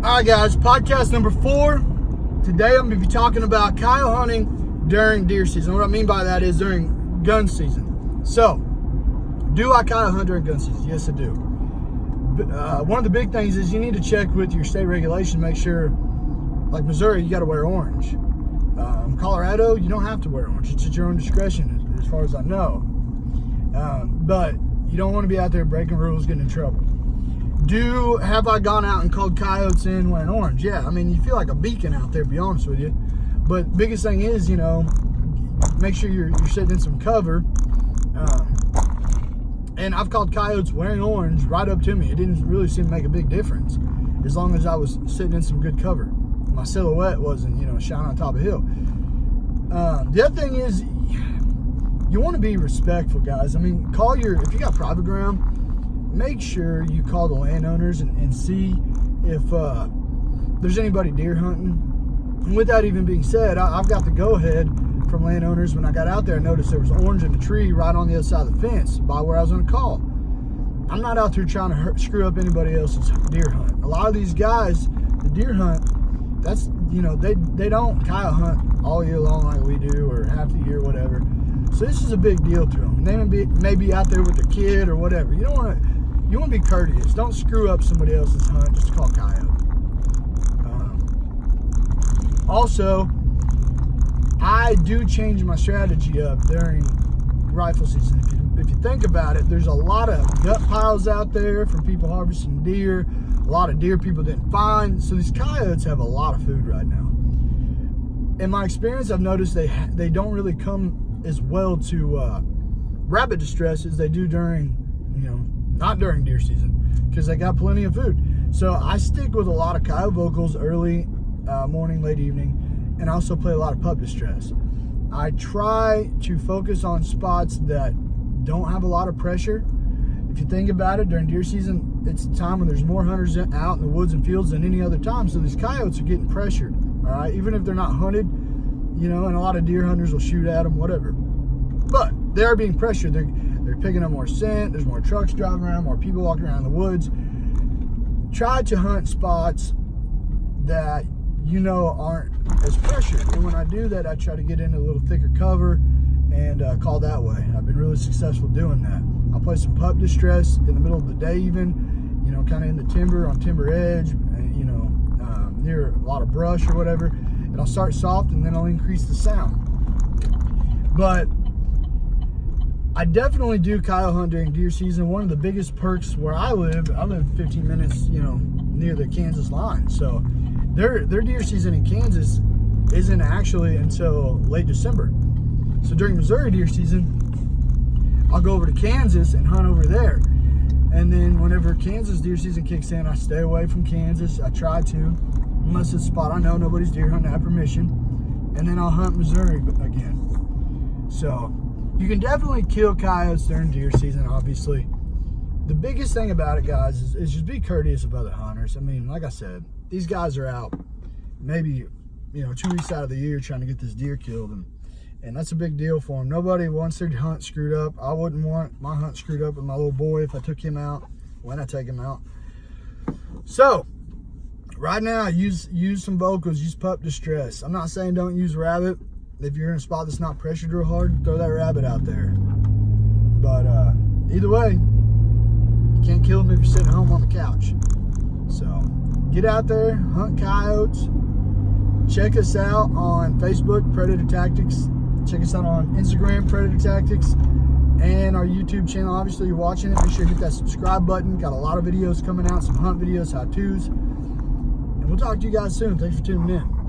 All right, guys, podcast number 4. Today I'm going to be talking about coyote hunting during deer season. What I mean by that is during gun season. So, do I coyote hunt during gun season? Yes, I do. One of the big things is you need to check with your state regulation, make sure, like Missouri, you got to wear orange. Colorado, you don't have to wear orange. It's at your own discretion, as far as I know. But you don't want to be out there breaking rules, getting in trouble. Have I gone out and called coyotes in wearing orange? Yeah, I mean, you feel like a beacon out there, to be honest with you. But biggest thing is, make sure you're sitting in some cover. And I've called coyotes wearing orange right up to me. It didn't really seem to make a big difference as long as I was sitting in some good cover. My silhouette wasn't, shining on top of a hill. The other thing is, you want to be respectful, guys. I mean, if you got private ground, make sure you call the landowners and see if there's anybody deer hunting. And with that even being said, I've got the go-ahead from landowners. When I got out there, I noticed there was orange in the tree right on the other side of the fence by where I was going to call. I'm not out there trying to screw up anybody else's deer hunt. A lot of these guys, the deer hunt, that's, they don't coyote hunt all year long like we do, or half the year, whatever. So this is a big deal to them. They may be out there with a kid or whatever. You want to be courteous. Don't screw up somebody else's hunt just to call coyote. Also, I do change my strategy up during rifle season. If you think about it, there's a lot of gut piles out there from people harvesting deer. A lot of deer people didn't find. So these coyotes have a lot of food right now. In my experience, I've noticed they don't really come as well to rabbit distress as they do during, not during deer season, because they got plenty of food. So I stick with a lot of coyote vocals early morning, late evening, and I also play a lot of pup distress. I try to focus on spots that don't have a lot of pressure. If you think about it, during deer season, it's a time when there's more hunters out in the woods and fields than any other time. So these coyotes are getting pressured, all right? Even if they're not hunted, and a lot of deer hunters will shoot at them, whatever. But they're being pressured. They're picking up more scent. There's more trucks driving around, more people walking around in the woods. Try to hunt spots that aren't as pressured. And when I do that, I try to get into a little thicker cover and call that way. I've been really successful doing that. I'll play some pup distress in the middle of the day even, kind of in the timber, on timber edge, near a lot of brush or whatever. And I'll start soft and then I'll increase the sound. But I definitely do coyote hunt during deer season. One of the biggest perks where I live 15 minutes, near the Kansas line. So their deer season in Kansas isn't actually until late December. So during Missouri deer season, I'll go over to Kansas and hunt over there. And then whenever Kansas deer season kicks in, I stay away from Kansas. I try to, unless it's a spot I know nobody's deer hunting, I have permission. And then I'll hunt Missouri again. So you can definitely kill coyotes during deer season, obviously. The biggest thing about it, guys, is just be courteous of other hunters. I mean, like I said, these guys are out maybe, 2 weeks out of the year trying to get this deer killed. And that's a big deal for them. Nobody wants their hunt screwed up. I wouldn't want my hunt screwed up with my little boy if I took him out, when I take him out. So, right now, use some vocals, use pup distress. I'm not saying don't use rabbit. If you're in a spot that's not pressured real hard, throw that rabbit out there. But either way, you can't kill them if you're sitting at home on the couch. So get out there, hunt coyotes. Check us out on Facebook, Predator Tactics. Check us out on Instagram, Predator Tactics. And our YouTube channel, obviously you're watching it. Make sure you hit that subscribe button. Got a lot of videos coming out, some hunt videos, how-tos. And we'll talk to you guys soon. Thanks for tuning in.